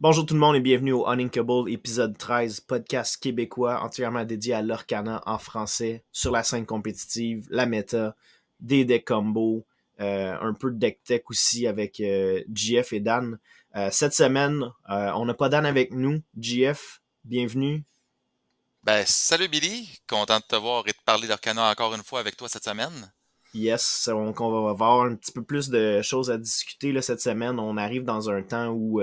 Bonjour tout le monde et bienvenue au Uninkable épisode 13, podcast québécois entièrement dédié à l'Orcana en français, sur la scène compétitive, la méta, des decks combos, un peu de deck tech aussi avec GF et Dan. Cette semaine, on n'a pas Dan avec nous. GF, bienvenue. Ben, salut Billy, content de te voir et de parler d'Arcana encore une fois avec toi cette semaine. Yes, donc on va avoir un petit peu plus de choses à discuter là, cette semaine. On arrive dans un temps où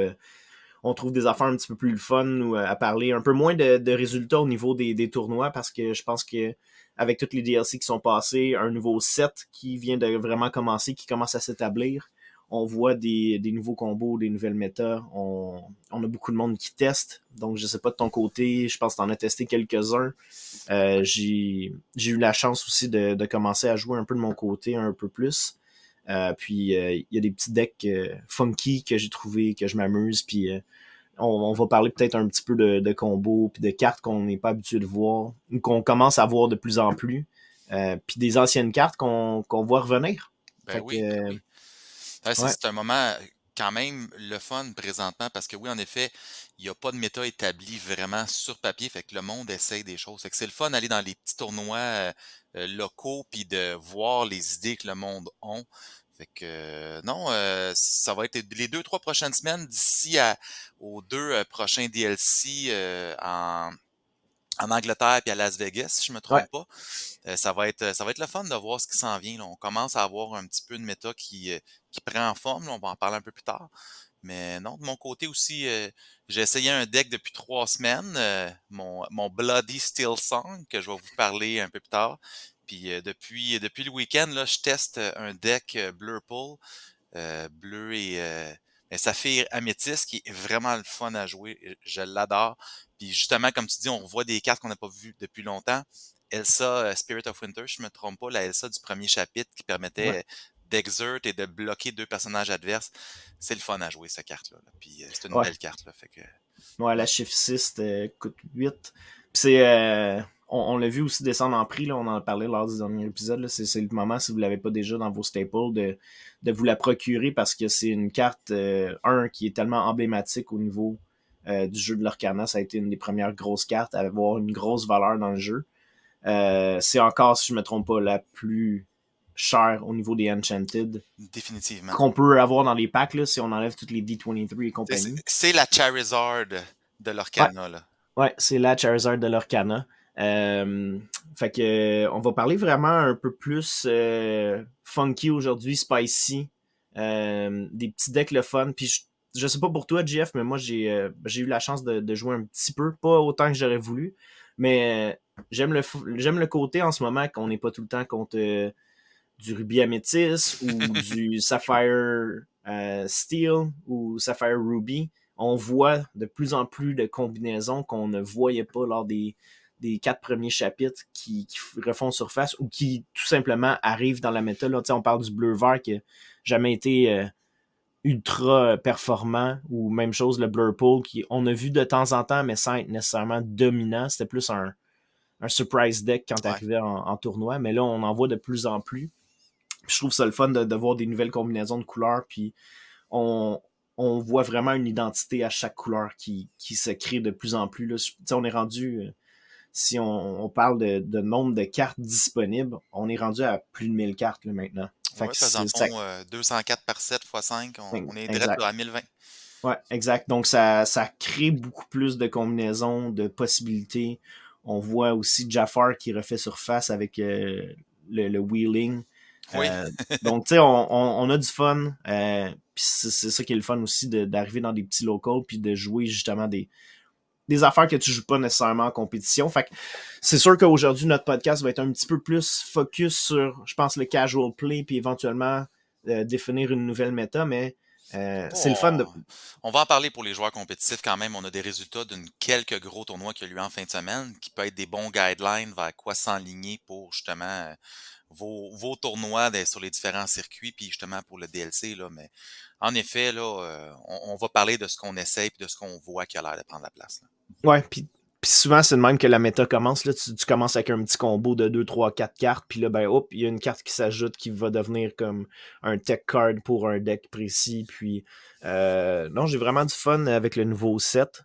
on trouve des affaires un petit peu plus le fun ou à parler. Un peu moins de résultats au niveau des tournois parce que je pense que avec toutes les DLC qui sont passés, un nouveau set qui vient de vraiment commencer, qui commence à s'établir. On voit des nouveaux combos, des nouvelles méta. On a beaucoup de monde qui teste. Donc, je sais pas de ton côté, je pense que tu en as testé quelques-uns. J'ai eu la chance aussi de commencer à jouer un peu de mon côté, un peu plus. Puis il y a des petits decks funky que j'ai trouvé, que je m'amuse. Puis on va parler peut-être un petit peu de combos puis de cartes qu'on n'est pas habitué de voir ou qu'on commence à voir de plus en plus. Puis des anciennes cartes qu'on voit revenir. Ben Fait que oui, ben oui. Ouais, ouais, c'est un moment quand même le fun présentement parce que oui, en effet, il n'y a pas de méta établi vraiment sur papier, fait que le monde essaye des choses. Fait que c'est le fun d'aller dans les petits tournois locaux puis de voir les idées que le monde ont. Fait que non, ça va être les 2, 3 prochaines semaines aux deux prochains DLC en Angleterre et à Las Vegas, si je me ouais, trompe pas. Ça va être le fun de voir ce qui s'en vient, là. On commence à avoir un petit peu de méta qui prend en forme, là. On va en parler un peu plus tard. Mais non, de mon côté aussi, j'ai essayé un deck depuis 3 semaines, mon Bloody Steel Song, que je vais vous parler un peu plus tard. Puis depuis le week-end, là, je teste un deck Blurple, bleu et saphir améthyste qui est vraiment le fun à jouer. Je l'adore. Puis justement, comme tu dis, on voit des cartes qu'on n'a pas vues depuis longtemps. Elsa, Spirit of Winter, je me trompe pas, la Elsa du premier chapitre qui ouais. permettait d'exert et de bloquer 2 personnages adverses. C'est le fun à jouer, cette carte-là, là. Puis c'est une Ouais. belle carte, là. Fait que, Ouais, la non. Shift 6 coûte 8. Puis c'est. On l'a vu aussi descendre en prix, là, on en a parlé lors du dernier épisode. Là. C'est le moment, si vous ne l'avez pas déjà dans vos staples, de vous la procurer parce que c'est une carte, qui est tellement emblématique au niveau du jeu de l'Orcana. Ça a été une des premières grosses cartes à avoir une grosse valeur dans le jeu. C'est encore, si je ne me trompe pas, la plus chère au niveau des Enchanted Définitivement. qu'on peut avoir dans les packs, là, si on enlève toutes les D23 et C'est compagnie. c'est la Charizard de Ouais, l'Orcana, là. ouais, c'est la Charizard de l'Orcana. Euh, Fait que on va parler vraiment un peu plus funky aujourd'hui, spicy, des petits decks le fun. Puis je sais pas pour toi, Jeff, mais moi j'ai eu la chance de jouer un petit peu, pas autant que j'aurais voulu, mais j'aime le côté en ce moment qu'on n'est pas tout le temps contre du Ruby Amethyst ou du Sapphire Steel ou Sapphire Ruby. On voit de plus en plus de combinaisons qu'on ne voyait pas lors des 4 premiers chapitres qui refont surface ou qui tout simplement arrivent dans la méta. Là, on parle du bleu-vert qui n'a jamais été ultra performant ou même chose le Blurple qui on a vu de temps en temps mais sans être nécessairement dominant. C'était plus un surprise deck quand tu Ouais. arrivais en tournoi, mais là on en voit de plus en plus. Je trouve ça le fun de voir des nouvelles combinaisons de couleurs, puis on, on voit vraiment une identité à chaque couleur qui se crée de plus en plus. Là. On est rendu, si on parle de nombre de cartes disponibles, on est rendu à plus de 1000 cartes là, maintenant. Fait Ouais, que parce que dans le c'est ça. fond, 204 par 7 fois 5, on est direct Exact. à 1020. Ouais, exact. Donc ça crée beaucoup plus de combinaisons, de possibilités. On voit aussi Jafar qui refait surface avec le wheeling. Oui. Euh, donc, tu sais, on a du fun. Puis c'est ça qui est le fun aussi d'arriver dans des petits locals puis de jouer justement des affaires que tu joues pas nécessairement en compétition. Fait que c'est sûr qu'aujourd'hui, notre podcast va être un petit peu plus focus sur, je pense, le casual play puis éventuellement définir une nouvelle méta, mais c'est le fun de. Bon, on va en parler pour les joueurs compétitifs quand même. On a des résultats d'une quelques gros tournois qu'il y a eu en fin de semaine, qui peut être des bons guidelines vers quoi s'enligner pour justement vos tournois sur les différents circuits, puis justement pour le DLC. Là. Mais en effet, là, on va parler de ce qu'on essaye et de ce qu'on voit qui a l'air de prendre la place, là. Ouais, puis Puis souvent, c'est de même que la méta commence. Là, tu commences avec un petit combo de 2, 3, 4 cartes. Puis là, ben, hop, il y a une carte qui s'ajoute qui va devenir comme un tech card pour un deck précis. Puis, non, j'ai vraiment du fun avec le nouveau set.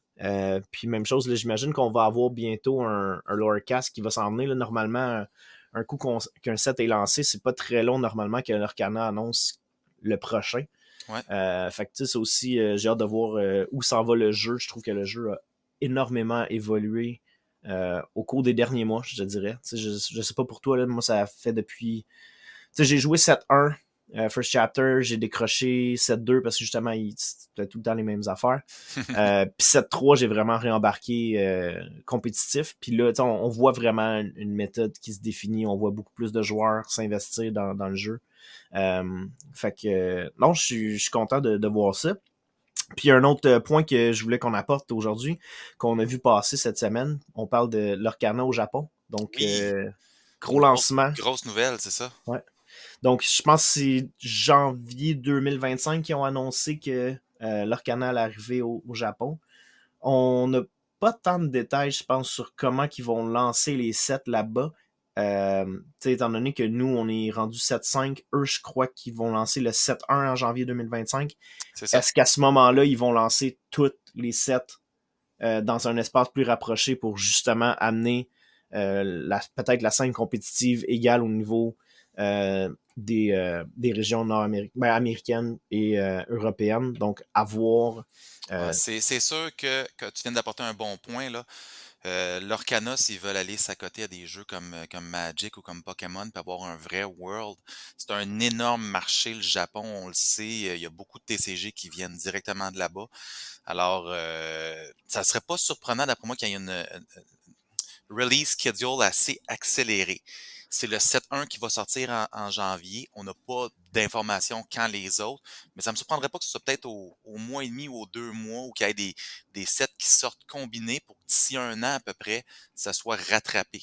Puis, même chose, là, j'imagine qu'on va avoir bientôt un Lorecast qui va s'en venir. Là, normalement, un coup qu'un set est lancé, c'est pas très long normalement que l'Orcana annonce le prochain. Ouais. Fait que tu sais, c'est aussi, j'ai hâte de voir où s'en va le jeu. Je trouve que le jeu a énormément évolué au cours des derniers mois, je te dirais. Je sais pas pour toi, là, moi ça a fait depuis. J'ai joué 7-1, First Chapter, j'ai décroché 7-2 parce que justement, c'était tout le temps les mêmes affaires. Puis 7-3, j'ai vraiment réembarqué compétitif. Puis là, on voit vraiment une méthode qui se définit. On voit beaucoup plus de joueurs s'investir dans le jeu. Fait que non, je suis content de voir ça. Puis un autre point que je voulais qu'on apporte aujourd'hui, qu'on a vu passer cette semaine, on parle de l'Orcana au Japon. Donc, Oui, gros une lancement. grosse nouvelle, c'est ça? Ouais. Donc, je pense que c'est janvier 2025 qu'ils ont annoncé que l'Orcana allait arriver au Japon. On n'a pas tant de détails, je pense, sur comment ils vont lancer les sets là-bas. Étant donné que nous, on est rendu 7.5, eux, je crois qu'ils vont lancer le 7.1 en janvier 2025. C'est ça. Est-ce qu'à ce moment-là, ils vont lancer toutes les sets dans un espace plus rapproché pour justement amener peut-être la scène compétitive égale au niveau des régions américaines et européennes. Donc, à voir. Ouais, c'est sûr que tu viens d'apporter un bon point, là. L'Orcana, s'ils veulent aller s'accoter à des jeux comme Magic ou comme Pokémon, puis avoir un vrai world, c'est un énorme marché, le Japon, on le sait. Il y a beaucoup de TCG qui viennent directement de là-bas. Alors, ça serait pas surprenant, d'après moi, qu'il y ait une release schedule assez accéléré. C'est le 7-1 qui va sortir en janvier. On n'a pas d'informations quand les autres, mais ça ne me surprendrait pas que ce soit peut-être au mois et demi ou aux 2 mois ou qu'il y ait des sets qui sortent combinés pour que d'ici un an à peu près, ça soit rattrapé.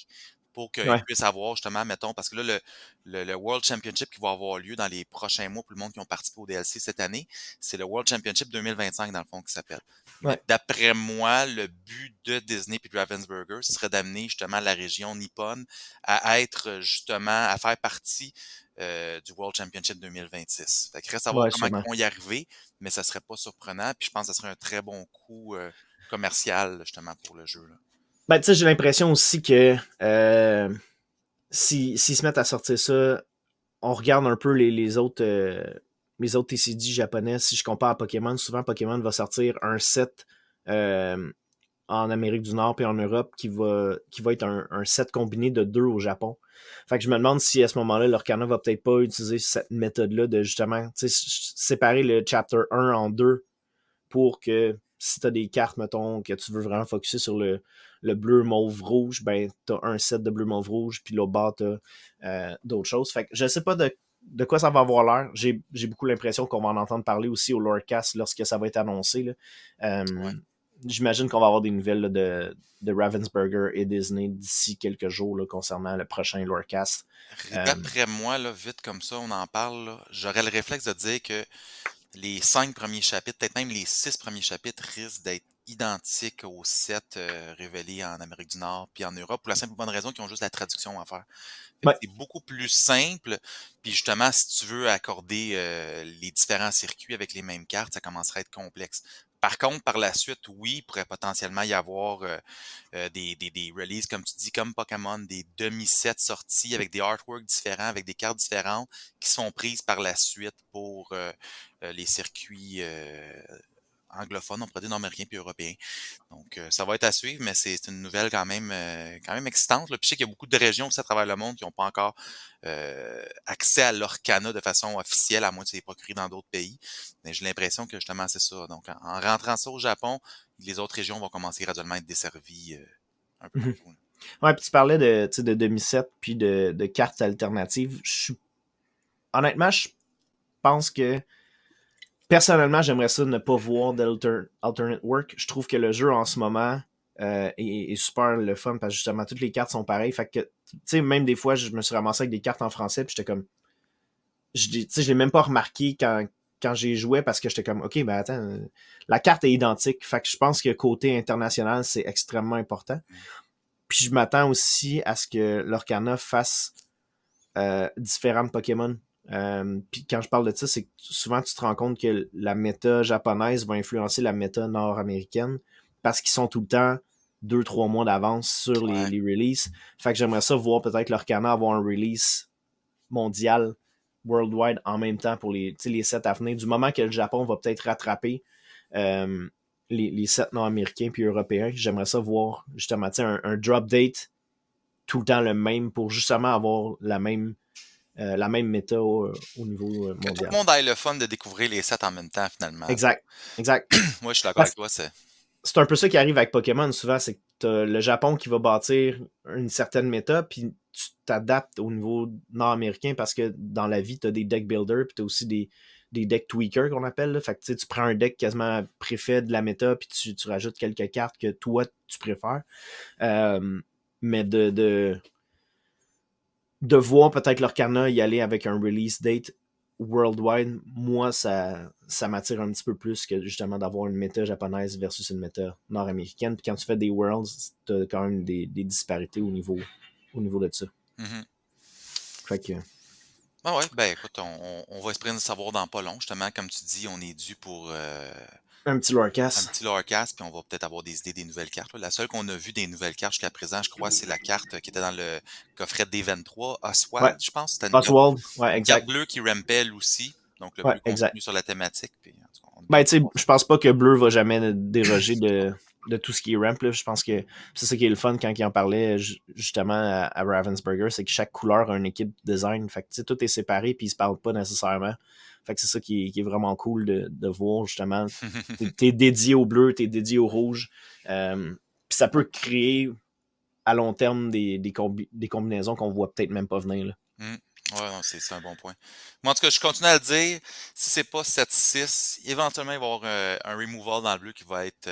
Pour qu'ils Ouais, puissent avoir justement, mettons, parce que là, le World Championship qui va avoir lieu dans les prochains mois pour le monde qui ont participé au DLC cette année, c'est le World Championship 2025 dans le fond qui s'appelle. Mais ouais, d'après moi, le but de Disney et de Ravensburger, ce serait d'amener justement la région nippone à être justement, à faire partie du World Championship 2026. Fait qu'il reste à voir ouais, comment ils sûrement. vont y arriver, mais ça serait pas surprenant. Puis je pense que ça serait un très bon coup commercial justement pour le jeu, là. Ben, tu sais, j'ai l'impression aussi que s'ils se mettent à sortir ça, on regarde un peu les autres TCG japonais. Si je compare à Pokémon, souvent Pokémon va sortir un set euh, en Amérique du Nord et en Europe qui va être un set combiné de deux au Japon. Fait que je me demande si à ce moment-là, l'Orcana va peut-être pas utiliser cette méthode-là de justement séparer le chapter 1 en deux pour que si tu as des cartes, mettons, que tu veux vraiment focuser sur le bleu, mauve, rouge, ben tu as un set de bleu, mauve, rouge, puis l'autre bas, tu as d'autres choses. Fait que je sais pas de quoi ça va avoir l'air. J'ai beaucoup l'impression qu'on va en entendre parler aussi au Lorecast lorsque ça va être annoncé. Là. Ouais. J'imagine qu'on va avoir des nouvelles là, de Ravensburger et Disney d'ici quelques jours là, concernant le prochain Lorecast. D'après moi, là, vite comme ça, on en parle, là, j'aurais le réflexe de dire que les 5 premiers chapitres, peut-être même les 6 premiers chapitres, risquent d'être identiques aux 7 révélés en Amérique du Nord puis en Europe, pour la simple et bonne raison qu'ils ont juste la traduction à faire. Fait que Ouais, c'est beaucoup plus simple. Puis justement, si tu veux accorder les différents circuits avec les mêmes cartes, ça commencerait à être complexe. Par contre, par la suite, oui, il pourrait potentiellement y avoir des releases, comme tu dis, comme Pokémon, des demi-sets sortis avec des artworks différents, avec des cartes différentes, qui sont prises par la suite pour les circuits anglophones, on pourrait dire nord-américains puis européens. Donc, ça va être à suivre, mais c'est une nouvelle quand même excitante, là. Puis je sais qu'il y a beaucoup de régions aussi à travers le monde qui n'ont pas encore accès à l'Orcana de façon officielle, à moins de se les procurer dans d'autres pays. Mais j'ai l'impression que justement, c'est ça. Donc, en rentrant ça au Japon, les autres régions vont commencer graduellement à être desservies un peu partout, là. ouais, puis tu parlais de demi-set puis de cartes alternatives. Honnêtement, je pense que personnellement, j'aimerais ça ne pas voir d'alternate work. Je trouve que le jeu en ce moment est super le fun parce que justement, toutes les cartes sont pareilles. Fait que, tu sais, même des fois, je me suis ramassé avec des cartes en français puis j'étais comme. Je l'ai même pas remarqué quand j'ai joué parce que j'étais comme, OK, ben attends, la carte est identique. Fait que je pense que côté international, c'est extrêmement important. Puis je m'attends aussi à ce que l'Orcana fasse différents Pokémon. Puis quand je parle de ça, c'est que souvent tu te rends compte que la méta japonaise va influencer la méta nord-américaine parce qu'ils sont tout le temps 2-3 mois d'avance sur Ouais. les releases. Fait que j'aimerais ça voir peut-être l'Orcana avoir un release mondial, worldwide, en même temps pour les sets à venir. Du moment que le Japon va peut-être rattraper euh, les sets nord-américains puis européens, j'aimerais ça voir justement un drop date tout le temps le même pour justement avoir la même méta au niveau Que tout le mondial. monde ait le fun de découvrir les sets en même temps, finalement. Exact. Exact. Moi, je suis d'accord avec toi. C'est un peu ça qui arrive avec Pokémon souvent, c'est que t'as le Japon qui va bâtir une certaine méta, puis tu t'adaptes au niveau nord-américain parce que dans la vie, t'as des deck builders, puis t'as aussi des deck tweakers qu'on appelle. Là. Fait que tu prends un deck quasiment préfet de la méta, puis tu rajoutes quelques cartes que toi, tu préfères. Mais de voir peut-être l'Orcana y aller avec un release date worldwide, moi, ça m'attire un petit peu plus que justement d'avoir une méta japonaise versus une méta nord-américaine. Puis quand tu fais des Worlds, t'as quand même des disparités au niveau de ça. Mhm. Fait que, Ah ouais, ben écoute, on va espérer le savoir dans pas long. Justement, comme tu dis, on est dû pour un petit un Lorecast. petit lorecast, puis on va peut-être avoir des idées des nouvelles cartes. Là. La seule qu'on a vue des nouvelles cartes jusqu'à présent, je crois, c'est la carte qui était dans le coffret D23, Ouais. Oswald, je pense. C'était Oswald, ouais, une carte exact. bleue qui rampelle aussi. Donc le Ouais, bleu exact. continue sur la thématique. Puis, en tout cas, on a bien Ben, hâte tu de sais, voir je ça. pense pas que Bleu va jamais déroger de tout ce qui est ramp. Là. Je pense que c'est ça qui est le fun quand il en parlait justement à Ravensburger, c'est que chaque couleur a une équipe design. Fait que tu sais, tout est séparé puis ils se parlent pas nécessairement. Fait que c'est ça qui est vraiment cool de voir justement. T'es dédié au bleu, t'es dédié au rouge. Puis ça peut créer à long terme des combinaisons qu'on voit peut-être même pas venir. Là. Hmm. Ouais, non, c'est un bon point. Moi, en tout cas, je continue à le dire. Si c'est pas 7-6, éventuellement, il va y avoir un removal dans le bleu qui va être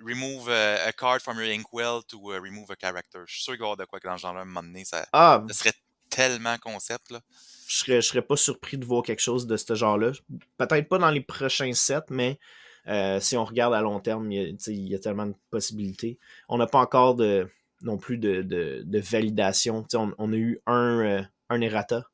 remove a card from your inkwell to remove a character. Je suis sûr qu'il va y avoir de quoi que dans ce genre-là, à un moment donné, Ah, ça serait tellement concept, là. je serais pas surpris de voir quelque chose de ce genre-là. Peut-être pas dans les prochains sets, mais si on regarde à long terme, il y a tellement de possibilités. On n'a pas encore non plus de validation. On a eu un errata.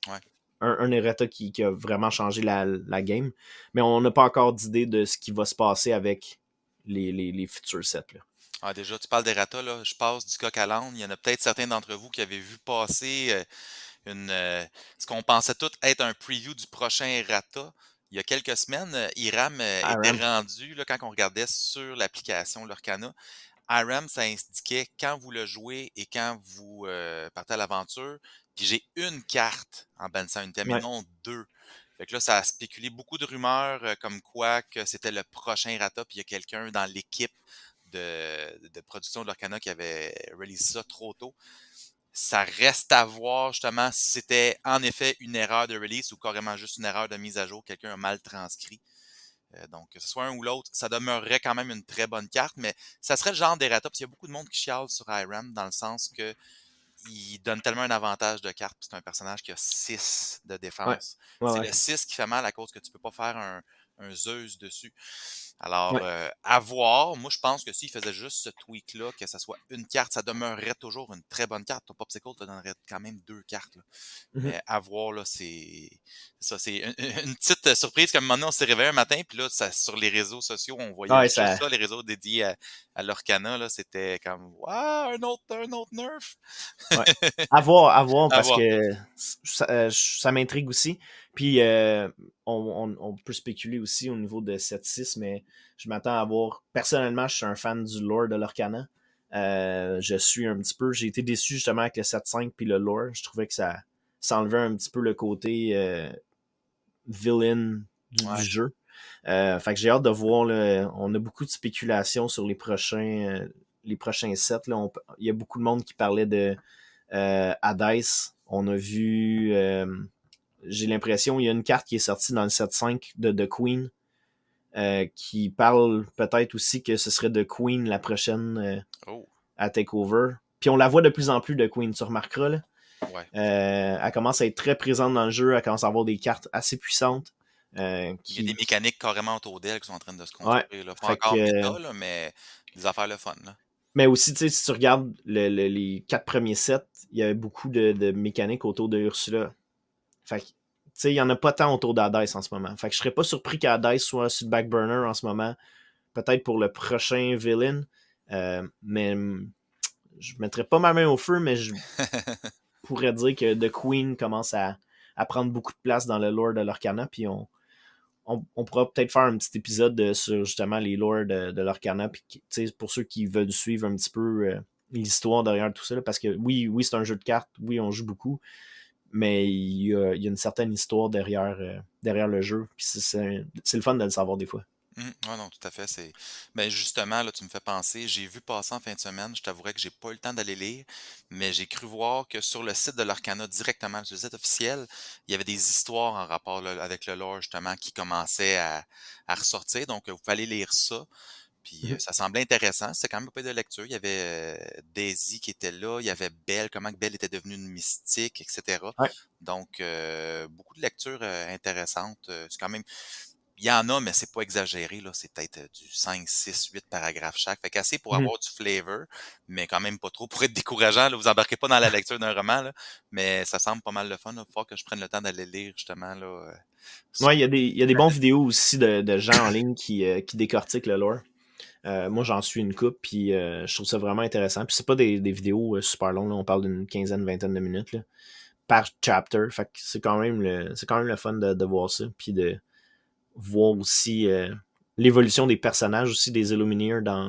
Ouais. Un errata qui a vraiment changé la game. Mais on n'a pas encore d'idée de ce qui va se passer avec les futurs sets. Là. Ah, déjà, tu parles d'errata, là. Je passe du coq à l'âne. Il y en a peut-être certains d'entre vous qui avaient vu passer ce qu'on pensait tout être un preview du prochain errata. Il y a quelques semaines, Iram était Aram. rendu, là, quand on regardait sur l'application Lorcana, Aram, ça indiquait quand vous le jouez et quand vous partez à l'aventure. Puis j'ai une carte en bannissant une thème et Ouais. non deux. Fait que là, ça a spéculé beaucoup de rumeurs comme quoi que c'était le prochain errata. Puis il y a quelqu'un dans l'équipe de production de l'Orcana qui avait release ça trop tôt. Ça reste à voir justement si c'était en effet une erreur de release ou carrément juste une erreur de mise à jour, quelqu'un a mal transcrit. Donc, que ce soit un ou l'autre, ça demeurerait quand même une très bonne carte, mais ça serait le genre d'errata, parce qu'il y a beaucoup de monde qui chiale sur IRAM dans le sens que il donne tellement un avantage de carte, c'est un personnage qui a 6 de Ouais. défense. Ouais, C'est ouais. le 6 qui fait mal à cause que tu peux pas faire un Zeus dessus. Alors, Ouais. à voir. Moi, je pense que s'il faisait juste ce tweak-là, que ça soit une carte, ça demeurerait toujours une très bonne carte. Ton Popsicle te donnerait quand même 2 cartes. Là. Mhm. Mais à voir, là, c'est une petite surprise. Comme maintenant, on s'est réveillé un matin, puis là, sur les réseaux sociaux, on voyait Ouais, juste ça, ça, les réseaux dédiés à l'Orcana, là, c'était comme Waouh, un autre nerf! ouais. À voir À parce voir. que ça m'intrigue aussi. Puis on peut spéculer aussi au niveau de 7-6, mais je m'attends à voir. Personnellement, je suis un fan du lore de l'Orcana. Je suis un petit peu. J'ai été déçu justement avec le 7-5 puis le lore. Je trouvais que ça enlevait un petit peu le côté villain du Ouais. jeu. Fait que j'ai hâte de voir. Là, on a beaucoup de spéculations sur les prochains sets. Là. Il y a beaucoup de monde qui parlait de Hades. On a vu. J'ai l'impression il y a une carte qui est sortie dans le 7-5 de The Queen qui parle peut-être aussi que ce serait The Queen la prochaine Oh, à Takeover. Puis on la voit de plus en plus, The Queen, tu remarqueras. Là. ouais. Elle commence à être très présente dans le jeu, elle commence à avoir des cartes assez puissantes. Il y a des qui... mécaniques carrément autour d'elle qui sont en train de se Ouais, construire, là. Pas fait encore que... méta, là, mais des affaires le fun, là. Mais aussi, tu sais, si tu regardes les 4 premiers sets, il y avait beaucoup de mécaniques autour de Ursula. Fait que, tu sais, il y en a pas tant autour d'Hadès en ce moment. Fait que je serais pas surpris qu'Hadès soit sur le back burner en ce moment. Peut-être pour le prochain villain. Mais je mettrais pas ma main au feu, mais je pourrais dire que The Queen commence à prendre beaucoup de place dans le lore de l'Orcana. Puis on pourra peut-être faire un petit épisode sur justement les lores de l'Orcana. Puis pour ceux qui veulent suivre un petit peu l'histoire derrière tout ça. Là, parce que oui, c'est un jeu de cartes. Oui, on joue beaucoup. Mais il y a une certaine histoire derrière le jeu. Puis c'est le fun de le savoir des fois. Ouais, non, tout à fait. Ben justement, là, tu me fais penser, j'ai vu passer en fin de semaine, je t'avouerais que j'ai pas eu le temps d'aller lire, mais j'ai cru voir que sur le site de l'Arcana, directement, sur le site officiel, il y avait des histoires en rapport là, avec le lore, justement, qui commençaient à ressortir. Donc, vous pouvez aller lire ça. Puis Mhm. ça semblait intéressant. C'était quand même pas peu de lecture. Il y avait Daisy qui était là, il y avait Belle, comment que Belle était devenue une mystique, etc. Ouais. Donc, beaucoup de lectures intéressantes. C'est quand même. Il y en a, mais c'est pas exagéré, là. C'est peut-être du 5, 6, 8 paragraphes chaque. Fait qu'assez pour Mhm. avoir du flavor, mais quand même pas trop pour être décourageant. Là. Vous embarquez pas dans la lecture d'un roman, là, mais ça semble pas mal le fun. Il faut que je prenne le temps d'aller lire, justement, là. Sur- Ouais, il y a des bons vidéos aussi de gens en ligne qui décortiquent le lore. Moi, j'en suis une coupe, puis je trouve ça vraiment intéressant. Puis c'est pas des vidéos super longues, là, on parle d'une quinzaine, vingtaine de minutes là, par chapter. Fait que c'est quand même le fun de voir ça, puis de voir aussi l'évolution des personnages, aussi des Illumineers dans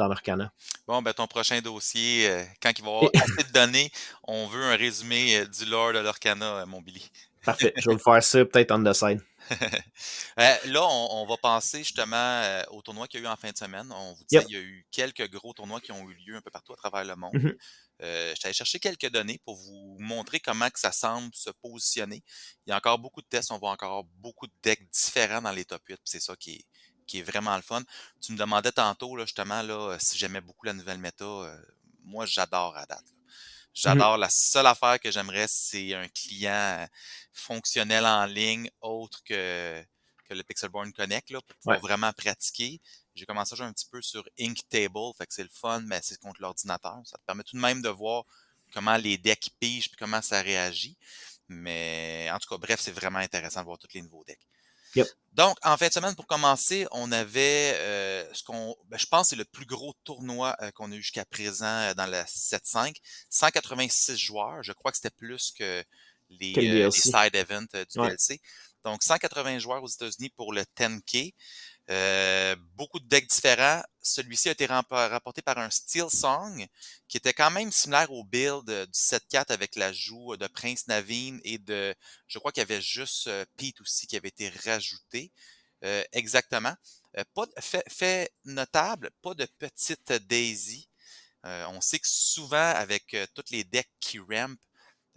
l'Arcana. Bon, ben ton prochain dossier, quand il va y avoir Et assez de données, on veut un résumé du lore de l'Orcana, mon Billy. parfait, je vais vous faire ça peut-être on the side. Là, on va penser justement au tournoi qu'il y a eu en fin de semaine. On vous disait, Yep. il y a eu quelques gros tournois qui ont eu lieu un peu partout à travers le monde. Mhm. Je suis allé chercher quelques données pour vous montrer comment que ça semble se positionner. Il y a encore beaucoup de tests, on voit encore beaucoup de decks différents dans les top 8, puis c'est ça qui est vraiment le fun. Tu me demandais tantôt, là, justement, là, si j'aimais beaucoup la nouvelle méta. Moi, j'adore à date. Là. Mhm. J'adore. La seule affaire que j'aimerais, c'est un client fonctionnel en ligne autre que le Pixelborn Connect là, pour pouvoir Ouais, vraiment pratiquer. J'ai commencé à jouer un petit peu sur Inktable, fait que c'est le fun, mais c'est contre l'ordinateur. Ça te permet tout de même de voir comment les decks pigent et comment ça réagit. Mais en tout cas, bref, c'est vraiment intéressant de voir tous les nouveaux decks. yep. Donc, en fin de semaine, pour commencer, on avait je pense, c'est le plus gros tournoi qu'on a eu jusqu'à présent dans la 7-5. 186 joueurs. Je crois que c'était plus que Quel les DLC. side events du Ouais, DLC. Donc, 180 joueurs aux États-Unis pour le 10K. Beaucoup de decks différents. Celui-ci a été rapporté par un Steel Song, qui était quand même similaire au build du 7-4 avec l'ajout de Prince Naveen et je crois qu'il y avait juste Pete aussi qui avait été rajouté. Exactement. Pas fait notable, pas de petite Daisy. On sait que souvent, avec tous les decks qui ramp,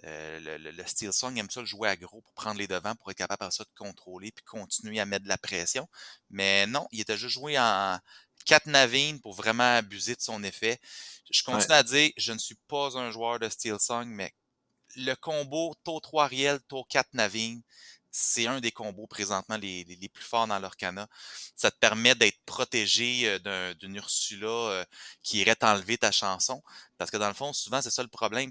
le Steel Song aime ça le jouer à gros pour prendre les devants, pour être capable après ça de contrôler puis continuer à mettre de la pression. Mais non, il était juste joué en 4 navines pour vraiment abuser de son effet. Je ouais, continue à dire, je ne suis pas un joueur de Steel Song, mais le combo tour 3 Ariel, tour 4 navine, c'est un des combos présentement les plus forts dans l'Orcana. Ça te permet d'être protégé d'une Ursula qui irait t'enlever ta chanson. Parce que dans le fond, souvent, c'est ça le problème.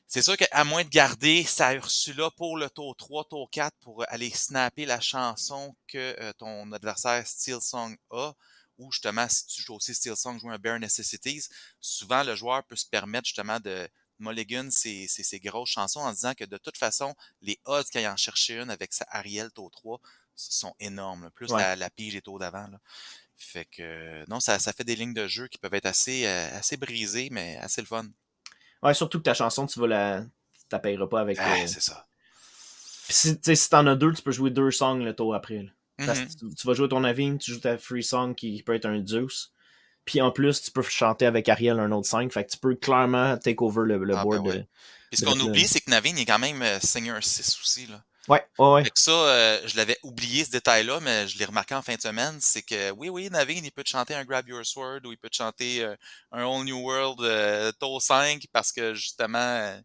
C'est sûr qu'à moins de garder sa Ursula pour le tour 3, tour 4, pour aller snapper la chanson que ton adversaire Steel Song a, ou justement, si tu joues aussi Steel Song, jouer un Bare Necessities, souvent le joueur peut se permettre justement de mulligan ses grosses chansons en disant que de toute façon, les odds qu'il y en chercher une avec sa Ariel tour 3 sont énormes. Là. Plus ouais. la pige est au d'avant. Là. Fait que non, ça fait des lignes de jeu qui peuvent être assez brisées, mais assez le fun. Ouais, surtout que ta chanson, tu la payeras pas avec. Ah, c'est ça. Puis si t'en as deux, tu peux jouer deux songs le tour après. Là. Parce que Mhm. tu vas jouer ton Naveen, tu joues ta free song qui peut être un Zeus. Puis en plus, tu peux chanter avec Ariel un autre 5. Fait que tu peux clairement take over le Ah ben board ouais. Puis ce qu'on direct là. oublie, c'est que Naveen il est quand même Seigneur 6 aussi, là. Ouais, ouais, Fait ouais. que ça, je l'avais oublié ce détail-là, mais je l'ai remarqué en fin de semaine, c'est que oui, Naveen, il peut te chanter un Grab Your Sword ou il peut te chanter un Whole New World Tour 5 parce que justement,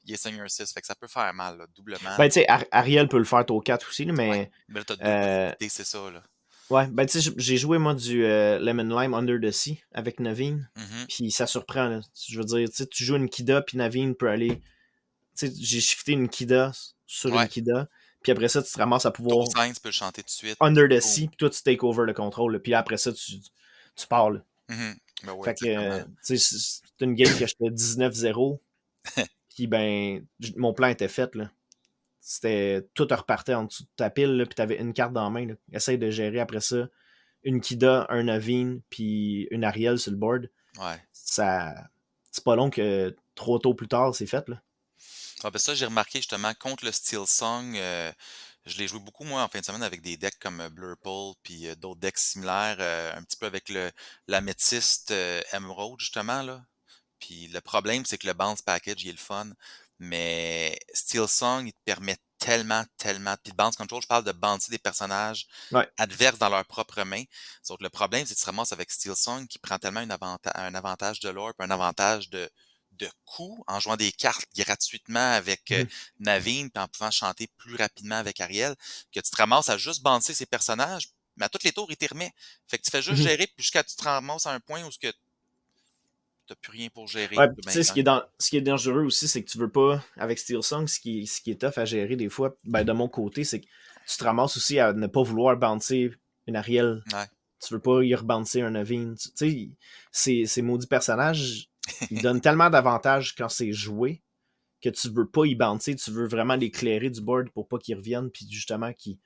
il est Seigneur 6. Fait que ça peut faire mal, là, doublement. Ben, tu sais, Ariel peut le faire au 4 aussi, là, Ouais. mais Mais là, t'as deux euh, possibilités, c'est ça, là. ouais, ben, tu sais, j'ai joué, moi, du Lemon Lime Under the Sea avec Naveen, Mhm. puis ça surprend, là. Je veux dire, tu sais, tu joues une Kida, puis Naveen peut aller. Tu sais, j'ai shifté une Kida sur une Ouais. Kida, puis après ça, tu te ramasses à Tour pouvoir 5, tu peux le chanter tout de suite. Under the Boom. Sea, puis toi, tu take over le contrôle, là, puis après ça, tu pars, là. Mhm. Ben ouais, Fait que, exactement. tu sais, c'est une game que j'étais 19-0, puis ben, mon plan était fait, là. C'était tout repartait en dessous de ta pile, là, puis t'avais une carte dans la main, là. Essaye de gérer après ça une Kida, un Naveen, puis une Ariel sur le board. Ouais. Ça, c'est pas long que trop tôt plus tard, c'est fait, là. Ah ben ça, j'ai remarqué justement contre le Steel Song, je l'ai joué beaucoup moi en fin de semaine avec des decks comme Blurple puis d'autres decks similaires, un petit peu avec le l'améthyste Emerald justement là. Puis le problème, c'est que le bounce package, il est le fun, mais Steel Song, il te permet tellement. Puis le bounce control, je parle de bouncer des personnages Ouais. adverses dans leurs propres mains. Sauf que le problème, c'est que tu te ramasses avec Steel Song qui prend tellement un avantage de lore, puis un avantage de coût en jouant des cartes gratuitement avec Mhm. Naveen, puis en pouvant chanter plus rapidement avec Ariel, que tu te ramasses à juste bouncer ces personnages, mais à tous les tours, il t'y remet. Fait que tu fais juste Mhm. gérer puis jusqu'à ce que tu te ramasses à un point où tu n'as plus rien pour gérer, Ouais, tu pis peux tu bien sais, gagner. ce qui est dangereux aussi, c'est que tu veux pas, avec Steel Song, ce qui est tough à gérer des fois, ben de mon côté, c'est que tu te ramasses aussi à ne pas vouloir bouncer une Ariel. Ouais. Tu veux pas y rebouncer un Naveen. Tu sais, ces maudits personnages, ils donnent tellement d'avantages quand c'est joué que tu veux pas y bouncer, tu veux vraiment l'éclairer du board pour pas qu'ils reviennent, puis justement qu'ils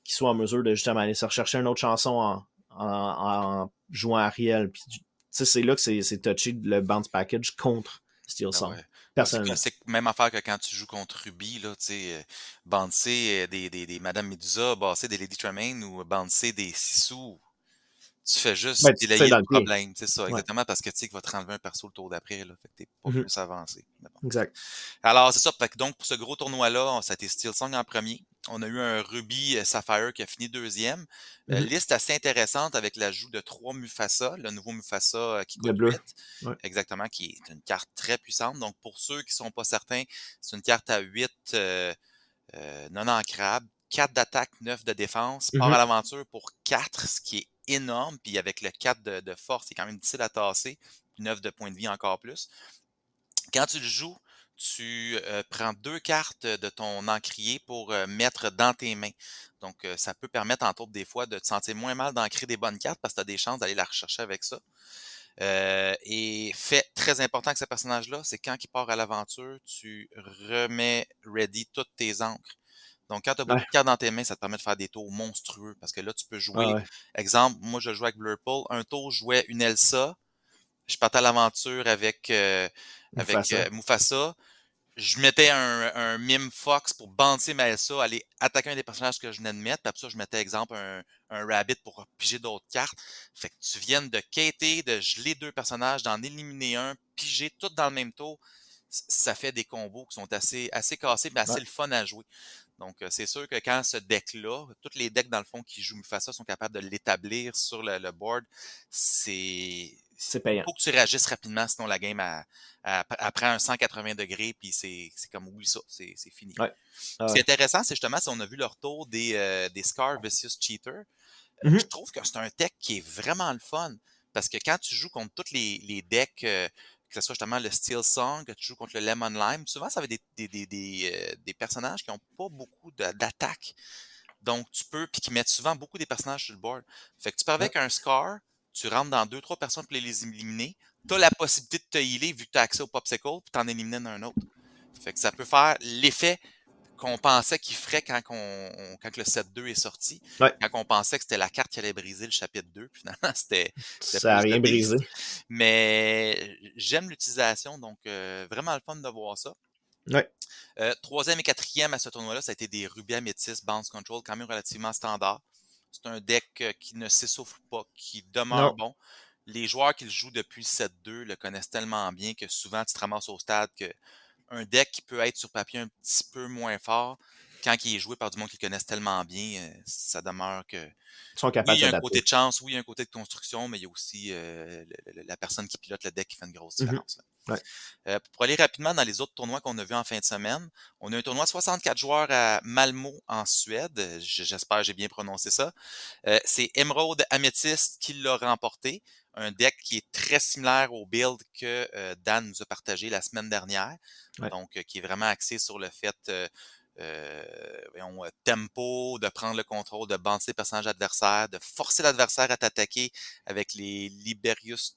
soient en mesure de justement aller se rechercher une autre chanson en jouant Ariel. Puis, tu sais, c'est là que c'est touché le bounce package contre Steel Ah Song, ouais. Bah, personnellement. c'est même affaire que quand tu joues contre Ruby, là, tu sais, bouncer des Madame Medusa, bouncer des Lady Tremaine ou bouncer des Sisu, tu fais juste Ben, tu te tires délayer le dans le pied. problème. C'est ça, Ouais. exactement, parce que tu sais qu'il va te renlever un perso le tour d'après, là. Fait que t'es pas Mhm. plus avancé. Mais bon. Exact. Alors, c'est ça. Fait que donc, pour ce gros tournoi-là, ça a été Steel Song en premier. On a eu un Ruby Sapphire qui a fini deuxième. Mhm. Liste assez intéressante avec l'ajout de 3 Mufasa, le nouveau Mufasa qui Le coûte bleu. 8. Ouais. Exactement, qui est une carte très puissante. Donc, pour ceux qui sont pas certains, c'est une carte à 8 non ancrable, 4 d'attaque, 9 de défense, part à Mhm. l'aventure pour 4, ce qui est énorme. Puis avec le 4 de force, c'est quand même difficile à tasser. Puis 9 de points de vie encore plus. Quand tu le joues, tu prends 2 cartes de ton encrier pour mettre dans tes mains. Donc, ça peut permettre, entre autres, des fois, de te sentir moins mal d'ancrer des bonnes cartes parce que tu as des chances d'aller la rechercher avec ça. Et fait très important que ce personnage-là, c'est quand il part à l'aventure, tu remets ready toutes tes encres. Donc, quand tu as beaucoup Ouais. de cartes dans tes mains, ça te permet de faire des tours monstrueux parce que là, tu peux Ah jouer. ouais. Exemple, moi, je jouais avec Blurple. Un tour, je jouais une Elsa. Je partais à l'aventure avec Mufasa. Mufasa. Je mettais un Mime Fox pour bouncer ma Elsa, aller attaquer un des personnages que je venais de mettre. Puis après ça, je mettais, exemple, un Rabbit pour piger d'autres cartes. Fait que tu viennes de quêter, de geler deux personnages, d'en éliminer un, piger tout dans le même tour. Ça fait des combos qui sont assez cassés, mais Ouais. assez le fun à jouer. Donc, c'est sûr que quand ce deck-là, tous les decks, dans le fond, qui jouent Mufasa sont capables de l'établir sur le board, C'est il payant. faut que tu réagisses rapidement, sinon la game elle prend un 180 degrés, puis c'est comme oublie ça, c'est fini. Ouais. Ah Ce qui est ouais. intéressant, c'est justement si on a vu le retour des Scar Vicious Cheater, je Mhm. trouve que c'est un deck qui est vraiment le fun. Parce que quand tu joues contre tous les decks, que ce soit justement le Steel Song, que tu joues contre le Lemon Lime, souvent ça va être des personnages qui n'ont pas beaucoup d'attaque. Donc tu peux, puis qui mettent souvent beaucoup des personnages sur le board. Fait que tu pars Ouais. avec un Scar, tu rentres dans deux, trois personnes pour les éliminer. Tu as la possibilité de te healer vu que tu as accès au Popsicle, puis t'en éliminer un autre. Fait que ça peut faire l'effet qu'on pensait qu'il ferait quand le set 2 est sorti, Ouais. quand on pensait que c'était la carte qui allait briser le chapitre 2, puis finalement c'était Ça a plus de rien brisé. Beast. Mais j'aime l'utilisation, donc vraiment le fun de voir ça. Ouais. Troisième et quatrième à ce tournoi-là, ça a été des Ruby Amethyst Bounce Control, quand même relativement standard. C'est un deck qui ne s'essouffle pas, qui demeure Non. bon. Les joueurs qui le jouent depuis le set 2 le connaissent tellement bien que souvent tu te ramasses au stade que un deck qui peut être sur papier un petit peu moins fort, quand il est joué par du monde qui le connaissent tellement bien, ça demeure que Ils sont oui, capables il y a un côté d'adapter. de chance, oui, il y a un côté de construction, mais il y a aussi la personne qui pilote le deck qui fait une grosse Mhm. différence. Ouais. Pour aller rapidement dans les autres tournois qu'on a vus en fin de semaine, on a un tournoi 64 joueurs à Malmö en Suède. J'espère que j'ai bien prononcé ça. C'est Emerald Amethyst qui l'a remporté. Un deck qui est très similaire au build que Dan nous a partagé la semaine dernière. Ouais. Donc, qui est vraiment axé sur le fait tempo, de prendre le contrôle, de banter les personnages adversaires, de forcer l'adversaire à t'attaquer avec les Liberius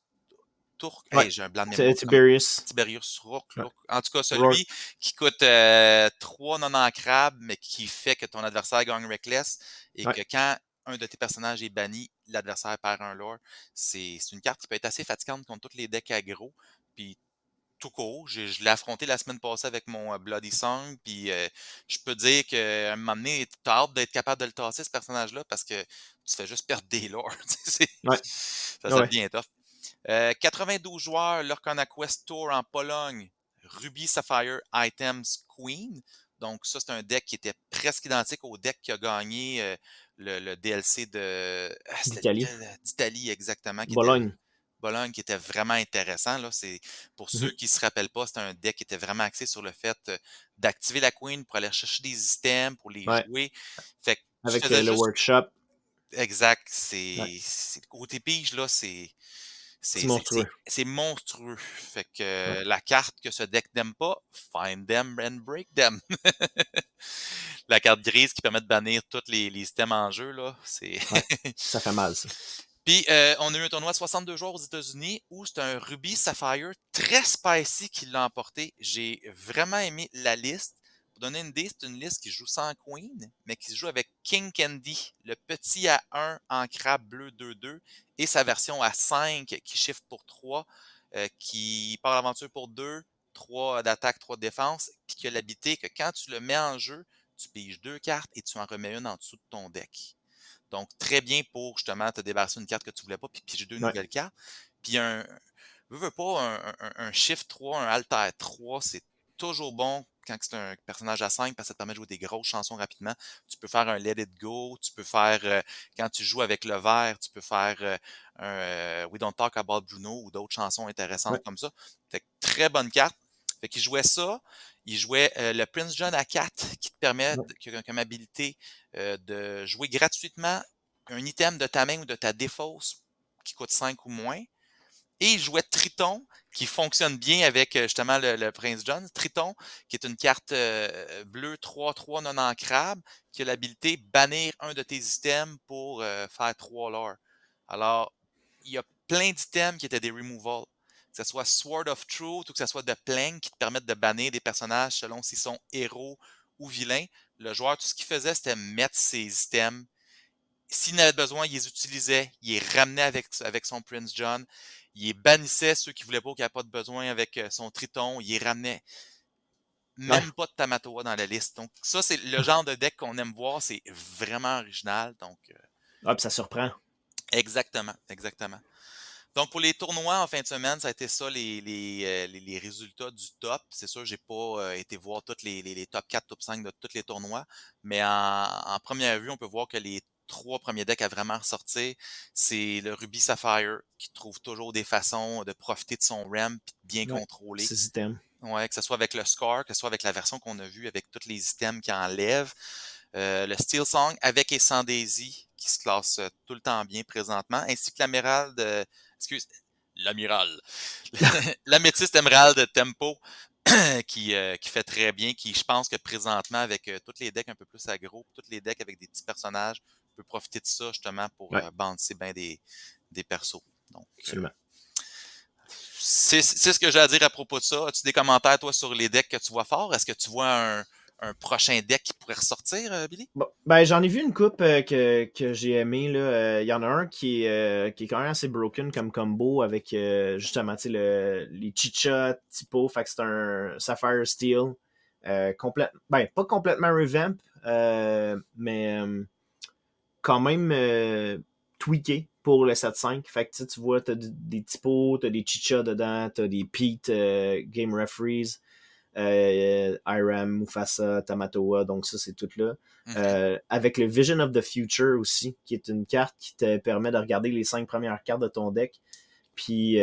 Turc. Ouais. Hey, j'ai un blanc de mémoire. Tiberius. Tiberius Rourke. Ouais. En tout cas, Rourke. celui qui coûte 3 non en crabe, mais qui fait que ton adversaire gagne Reckless et Ouais. que quand un de tes personnages est banni, l'adversaire perd un lore. C'est une carte qui peut être assez fatigante contre tous les decks aggro. Puis tout court, je l'ai affronté la semaine passée avec mon Bloody Song. Puis je peux dire qu'à un moment donné, t'as hâte d'être capable de le tasser, ce personnage-là, parce que tu fais juste perdre des lores. Ouais. Ça Ouais. devient tough. 92 joueurs, l'Orcana Quest Tour en Pologne, Ruby Sapphire Items Queen. Donc, ça, c'est un deck qui était presque identique au deck qui a gagné le DLC de. C'était D'Italie. lequel? D'Italie, exactement, qui était Bologne. Bologne, qui était vraiment intéressant. Là. C'est, pour ceux Mhm. qui ne se rappellent pas, c'était un deck qui était vraiment axé sur le fait d'activer la Queen pour aller chercher des items, pour les Ouais. jouer. Fait que tu Avec faisais le juste. workshop. Exact. Ouais. Côté pige, là, C'est monstrueux. c'est monstrueux. Fait que Ouais. la carte que ce deck n'aime pas, find them and break them. La carte grise qui permet de bannir tous les items en jeu, là, c'est. Ouais. Ça fait mal, ça. Puis on a eu un tournoi de 62 joueurs aux États-Unis où c'est un Ruby Sapphire très spicy qui l'a emporté. J'ai vraiment aimé la liste. Pour donner une idée, c'est une liste qui joue sans Queen, mais qui se joue avec King Candy, le petit à 1 en crabe bleu 2-2, et sa version à 5 qui shift pour 3, qui part l'aventure pour 2, 3 d'attaque, 3 de défense, puis qui a l'habilité que quand tu le mets en jeu, tu piges 2 cartes et tu en remets une en dessous de ton deck. Donc, très bien pour justement te débarrasser d'une carte que tu voulais pas, puis piger 2 Ouais. nouvelles cartes. Puis veux pas, un Shift 3, un Alter 3, c'est toujours bon quand c'est un personnage à 5 parce que ça te permet de jouer des grosses chansons rapidement. Tu peux faire un Let It Go, tu peux faire, quand tu joues avec le vert, tu peux faire un We Don't Talk About Bruno ou d'autres chansons Ouais. intéressantes comme ça. Fait que très bonne carte. Fait qu'il jouait ça. Il jouait le Prince John à 4 qui te permet, Ouais. comme habilité, de jouer gratuitement un item de ta main ou de ta défausse qui coûte 5 ou moins. Et il jouait Triton, qui fonctionne bien avec justement le Prince John. Triton, qui est une carte bleue 3-3 non ancrable, qui a l'habilité bannir un de tes items pour faire 3 lore. Alors, il y a plein d'items qui étaient des removals. Que ce soit Sword of Truth ou que ce soit de Plank qui te permettent de bannir des personnages selon s'ils sont héros ou vilains. Le joueur, tout ce qu'il faisait, c'était mettre ses items. S'il en avait besoin, il les utilisait, il les ramenait avec son Prince John, il les bannissait ceux qui voulaient pas, qui n'avaient pas de besoin avec son Triton, il les ramenait. Ouais. Même pas de Tamatoa dans la liste. Donc, ça, c'est le genre de deck qu'on aime voir. C'est vraiment original. Donc, Ah, puis ça surprend. exactement, exactement. Donc, pour les tournois en fin de semaine, ça a été ça les résultats du top. C'est sûr, j'ai pas été voir tous les top 4, top 5 de tous les tournois, mais en première vue, on peut voir que les 3 premiers decks à vraiment ressortir, c'est le Ruby Sapphire qui trouve toujours des façons de profiter de son ramp et de bien Ouais. contrôler. Ces items. Ouais, que ce soit avec le score, que ce soit avec la version qu'on a vue avec tous les items qui enlèvent. Le Steel Song avec et sans Daisy, qui se classe tout le temps bien présentement, ainsi que l'Amiral de. Excuse. L'Amiral. L'Améthyste Emerald de Tempo, qui fait très bien, qui, je pense que présentement, avec tous les decks un peu plus aggro, tous les decks avec des petits personnages, peut profiter de ça justement pour Ouais. bouncer bien des persos. Donc, Absolument. c'est ce que j'ai à dire à propos de ça. As-tu des commentaires, toi, sur les decks que tu vois fort? Est-ce que tu vois un prochain deck qui pourrait ressortir, Billy? Bon, ben, j'en ai vu une coupe que j'ai aimé là. Il y en a un qui est quand même assez broken comme combo avec justement tu sais, les Chicha typo. Fait que c'est un Sapphire Steel. Ben, pas complètement revamp, mais quand même tweaké pour le 7.5. Fait que tu vois, t'as des typos, t'as des Chicha dedans, t'as des Pete Game Referees. Iram, Mufasa, Tamatoa, donc ça, c'est tout là. Mhm. Avec le Vision of the Future aussi, qui est une carte qui te permet de regarder les 5 premières cartes de ton deck, puis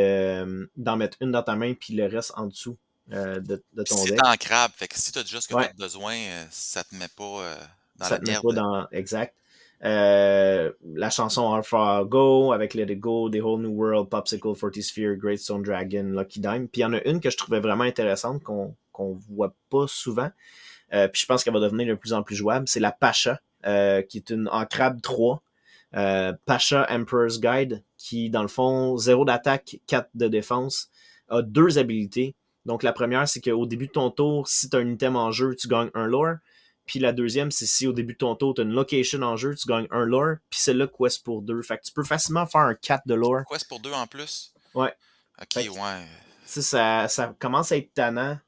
d'en mettre une dans ta main, puis le reste en dessous de Puis ton c'est deck. ancrable, fait que si t'as déjà ce que t'as Ouais, de besoin, ça te met pas dans ça la te met pas merde. dans... Exact. La chanson Alpha Go avec Let It Go, The Whole New World, Popsicle, 40 Sphere, Great Stone Dragon, Lucky Dime. Puis il y en a une que je trouvais vraiment intéressante qu'on voit pas souvent. Puis je pense qu'elle va devenir de plus en plus jouable. C'est la Pasha, qui est une ancrable 3. Pasha Emperor's Guide, qui dans le fond, 0 d'attaque, 4 de défense, a 2 habilités. Donc la première, c'est qu'au début de ton tour, si tu as un item en jeu, tu gagnes un lore. Puis la deuxième, c'est si au début de ton tour, tu as une location en jeu, tu gagnes un lore. Puis c'est là quest pour 2. Fait que tu peux facilement faire un 4 de lore. Quoi, c'est pour 2 en plus? Ouais. Ok, Fait que ouais. ça commence à être tannant,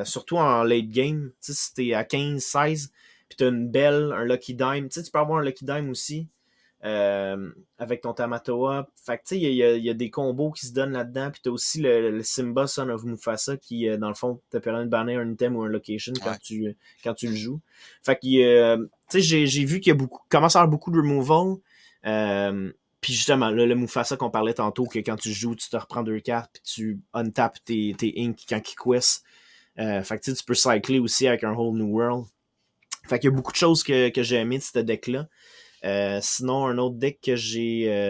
surtout en late game. Si t'es à 15-16, puis t'as une belle, un Lucky Dime, tu peux avoir un Lucky Dime aussi avec ton Tamatoa. Fait que il y a des combos qui se donnent là-dedans, puis t'as aussi le Simba Son of Mufasa qui, dans le fond, te permet de banner un item ou un location Ouais. quand tu le joues. Fait que, j'ai vu qu'il y a commence à avoir beaucoup de removal. Puis justement, là, le Mufasa qu'on parlait tantôt, que quand tu joues, tu te reprends 2 cartes, puis tu untapes tes inks quand ils quest. Fait que tu peux cycler aussi avec un Whole New World. Fait qu'il y a beaucoup de choses que j'ai aimé de ce deck-là. Sinon, un autre deck que j'ai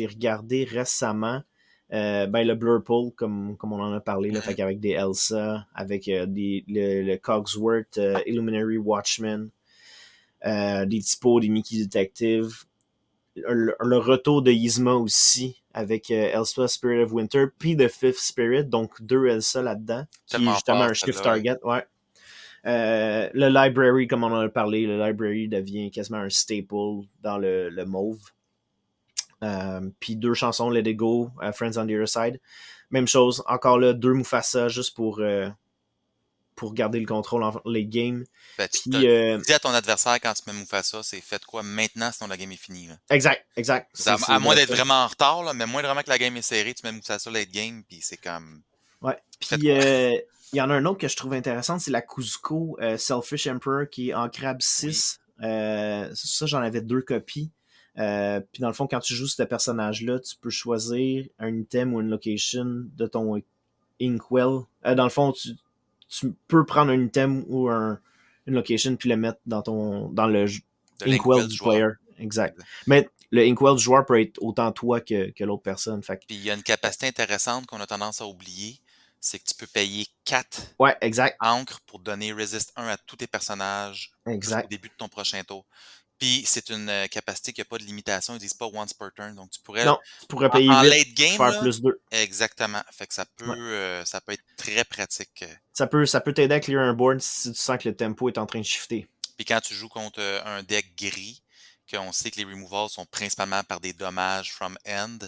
regardé récemment, ben le Blurple, comme on en a parlé, là, fait Mhm. qu'avec des Elsa, avec le Cogsworth, Illuminary Watchman, des typos, des Mickey Detective, le retour de Yzma aussi, avec Elsa Spirit of Winter, puis The Fifth Spirit, donc 2 Elsa là-dedans, qui est Tellement justement fort, un shift celle-là. target, ouais. Le library, comme on en a parlé, le library devient quasiment un staple dans le mauve. Puis 2 chansons, Let It Go, Friends on the Other Side. Même chose, encore là, 2 Mufasa juste pour garder le contrôle en late game. Ben, Puis, tu dis à ton adversaire quand tu mets Mufasa, c'est fait quoi maintenant sinon la game est finie. Là. exact, exact. C'est à C'est moins vrai d'être ça. vraiment en retard, là, mais moins vraiment que la game est serrée, tu mets Mufasa late game, puis c'est comme. Ouais. Faites Puis, quoi? il y en a un autre que je trouve intéressant, c'est la Kuzco Selfish Emperor qui est en Crab Oui. 6. Ça, j'en avais 2 copies. Puis dans le fond, quand tu joues ce personnage-là, tu peux choisir un item ou une location de ton Inkwell. Dans le fond, tu peux prendre un item ou une location puis le mettre dans le De Inkwell l'inkwell du du joueur. player. Exact. Mais le Inkwell du joueur peut être autant toi que l'autre personne. Fait que, Puis il y a une capacité intéressante qu'on a tendance à oublier, c'est que tu peux payer 4 ouais, exact. encres pour donner Resist 1 à tous tes personnages jusqu'au Exact. début de ton prochain tour. Puis c'est une capacité qui n'a pas de limitation, ils disent pas once per turn. Donc tu pourrais, Non, tu pourrais payer en 8 late puis game, faire là, plus 2. exactement. Fait que Ouais. ça peut être très pratique. Ça peut t'aider à clear un board si tu sens que le tempo est en train de shifter. Puis quand tu joues contre un deck gris, qu'on sait que les removals sont principalement par des dommages from end,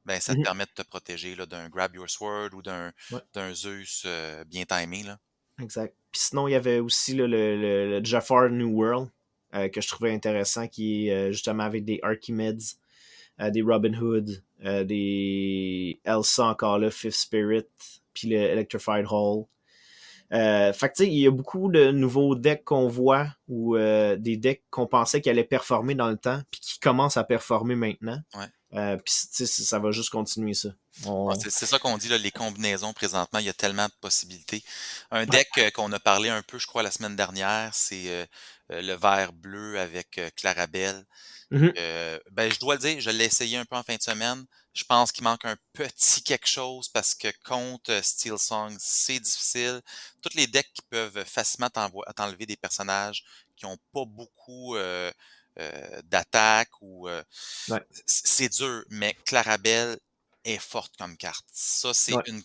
ben ça te Mhm. permet de te protéger là, d'un Grab Your Sword ou Ouais, d'un Zeus bien timé. Là. exact. Puis sinon, il y avait aussi là, le Jafar New World que je trouvais intéressant, qui est justement avec des Archimedes, des Robin Hood, des Elsa encore là, Fifth Spirit, puis le Electrified Hall. Fait que tu sais, il y a beaucoup de nouveaux decks qu'on voit ou des decks qu'on pensait qu'ils allaient performer dans le temps, puis qui commencent à performer maintenant. Ouais. Puis tu sais, ça va juste continuer ça. Ah, On... c'est ça qu'on dit, là, les combinaisons présentement, il y a tellement de possibilités. Un Ouais. deck qu'on a parlé un peu, je crois, la semaine dernière, c'est le vert bleu avec Clarabelle. Mhm. Ben, je dois le dire, je l'ai essayé un peu en fin de semaine. Je pense qu'il manque un petit quelque chose parce que contre Steel Song, c'est difficile. Tous les decks qui peuvent facilement t'enlever des personnages qui n'ont pas beaucoup d'attaque ou Ouais. c'est dur, mais Clarabelle est forte comme carte. Ça, c'est Ouais. une.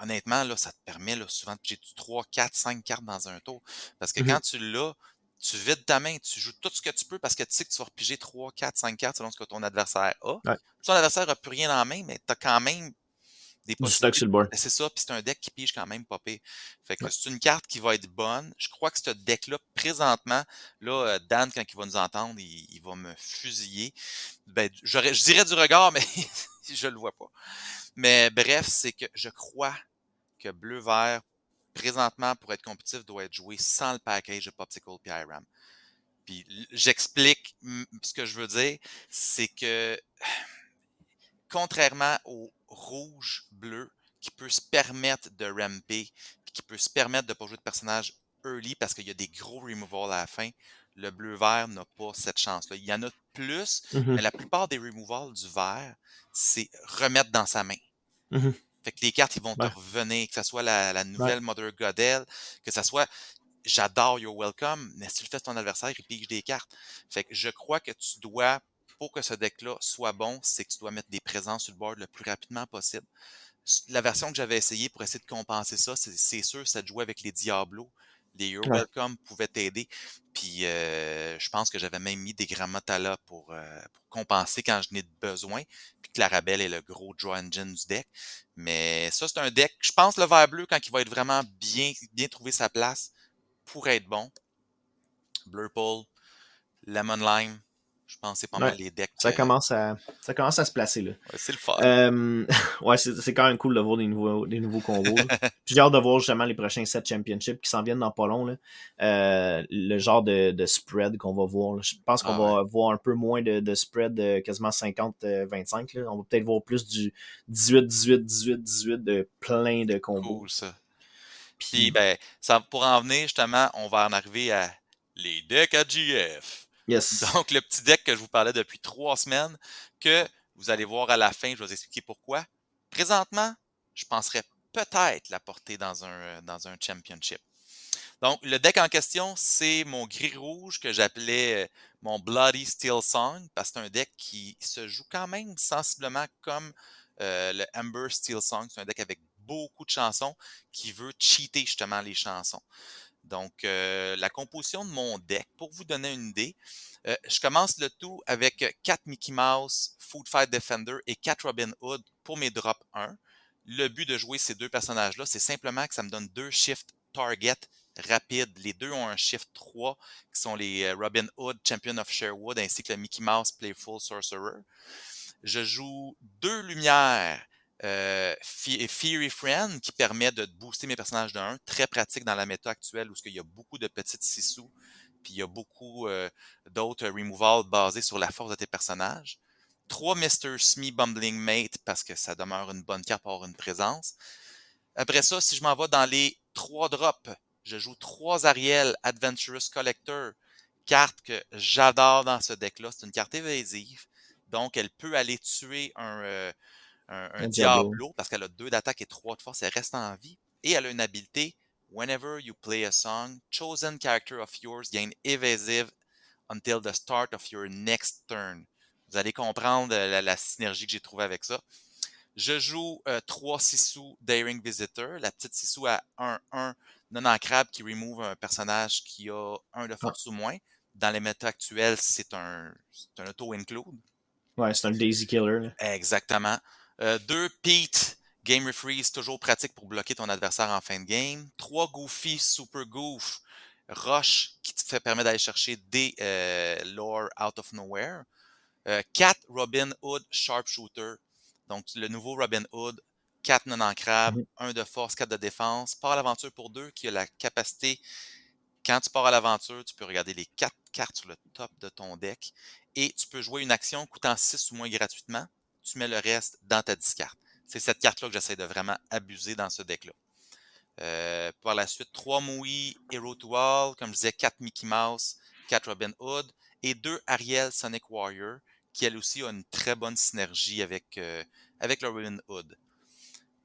Honnêtement, là, ça te permet là, souvent de piger 3, 4, 5 cartes dans un tour. Parce que Mhm. quand tu l'as, tu vides ta main, tu joues tout ce que tu peux parce que tu sais que tu vas repiger 3, 4, 5 cartes selon ce que ton adversaire a. Ouais. Ton adversaire n'a plus rien en main, mais tu as quand même des Du stock possibilités. sur le board. C'est ça, puis c'est un deck qui pige quand même pas pire. Fait que Ouais. c'est une carte qui va être bonne. Je crois que ce deck-là, présentement, là, Dan, quand il va nous entendre, il va me fusiller. Ben, je dirais du regard, mais je le vois pas. Mais bref, c'est que je crois que bleu-vert présentement, pour être compétitif, doit être joué sans le package de Popsicle et IRAM. Puis j'explique ce que je veux dire, c'est que contrairement au rouge-bleu qui peut se permettre de ramper, puis qui peut se permettre de ne pas jouer de personnage early parce qu'il y a des gros removals à la fin, le bleu-vert n'a pas cette chance-là. Il y en a plus, Mhm. mais la plupart des removals du vert, c'est remettre dans sa main. Mhm. Fait que les cartes, ils vont te Ouais. revenir, que ce soit la Ouais. nouvelle Mother Godel, que ce soit j'adore You're Welcome, mais si tu le fais ton adversaire, il pige des cartes. Fait que je crois que tu dois, pour que ce deck-là soit bon, c'est que tu dois mettre des présences sur le board le plus rapidement possible. La version que j'avais essayée pour essayer de compenser ça, c'est sûr, ça jouait avec les Diablos. Les You're Ouais. Welcome pouvaient t'aider. Puis je pense que j'avais même mis des Grammatala pour compenser quand je n'ai besoin. Puis Clarabelle est le gros draw engine du deck. Mais ça, c'est un deck. Je pense le vert bleu, quand il va être vraiment bien trouver sa place, pourrait être bon. Blurple, Lemon Lime, je pense que c'est pas Ouais. mal les decks. Ça commence à se placer, là. Ouais, c'est le fun. Ouais, c'est quand même cool de voir des nouveaux combos, là. Puis j'ai hâte de voir justement les prochains 7 championships qui s'en viennent dans pas long, là. Le genre de spread qu'on va voir, là. Je pense qu'on Ah ouais, va voir un peu moins de spread de quasiment 50-25, là. On va peut-être voir plus du 18-18-18-18 de plein de combos. cool ça. Puis Puis, ben, ça, pour en venir justement, on va en arriver à les decks à GF. yes. Donc, le petit deck que je vous parlais depuis 3 semaines, que vous allez voir à la fin, je vais vous expliquer pourquoi. Présentement, je penserais peut-être la porter dans un championship. Donc, le deck en question, c'est mon gris-rouge que j'appelais mon Bloody Steel Song, parce que c'est un deck qui se joue quand même sensiblement comme le Ember Steel Song. C'est un deck avec beaucoup de chansons qui veut cheater justement les chansons. Donc, la composition de mon deck, pour vous donner une idée, je commence le tout avec 4 Mickey Mouse, Food Fight Defender et 4 Robin Hood pour mes drop 1. Le but de jouer ces deux personnages-là, c'est simplement que ça me donne 2 shift target rapides. Les deux ont un shift 3, qui sont les Robin Hood, Champion of Sherwood, ainsi que le Mickey Mouse, Playful Sorcerer. Je joue 2 lumières Fiery Friend qui permet de booster mes personnages de 1. Très pratique dans la méta actuelle où il y a beaucoup de petites sissous puis il y a beaucoup d'autres removals basés sur la force de tes personnages. 3 Mr. Smee Bumbling Mate parce que ça demeure une bonne carte pour avoir une présence. Après ça, si je m'en vais dans les 3 drops, je joue 3 Ariel Adventurous Collector, carte que j'adore dans ce deck-là. C'est une carte évasive, donc elle peut aller tuer un Un Diablo. Diablo parce qu'elle a 2 d'attaque et 3 de force, elle reste en vie. Et elle a une habilité, whenever you play a song, chosen character of yours gain evasive until the start of your next turn. Vous allez comprendre la synergie que j'ai trouvée avec ça. Je joue 3 Sissou Daring Visitor, la petite Sissou à 1-1 non ancrable qui remove un personnage qui a 1 de Ah, force ou moins. Dans les méta actuels, c'est un auto-include. ouais, c'est un Daisy Killer, là. Exactement. 2 Pete, Game Refreeze, toujours pratique pour bloquer ton adversaire en fin de game. 3 Goofy, Super Goof, Rush, qui te permet d'aller chercher des lore out of nowhere. 4 Robin Hood, Sharpshooter. Donc, le nouveau Robin Hood, 4 non ancrables, Mhm. 1 de force, 4 de défense. Part à l'aventure pour 2, qui a la capacité, quand tu pars à l'aventure, tu peux regarder les 4 cartes sur le top de ton deck et tu peux jouer une action coûtant 6 ou moins gratuitement. Tu mets le reste dans ta discard. C'est cette carte-là que j'essaie de vraiment abuser dans ce deck-là. Par la suite, 3 Moui, Hero to All, comme je disais, 4 Mickey Mouse, 4 Robin Hood et 2 Ariel Sonic Warrior, qui elle aussi a une très bonne synergie avec le Robin Hood.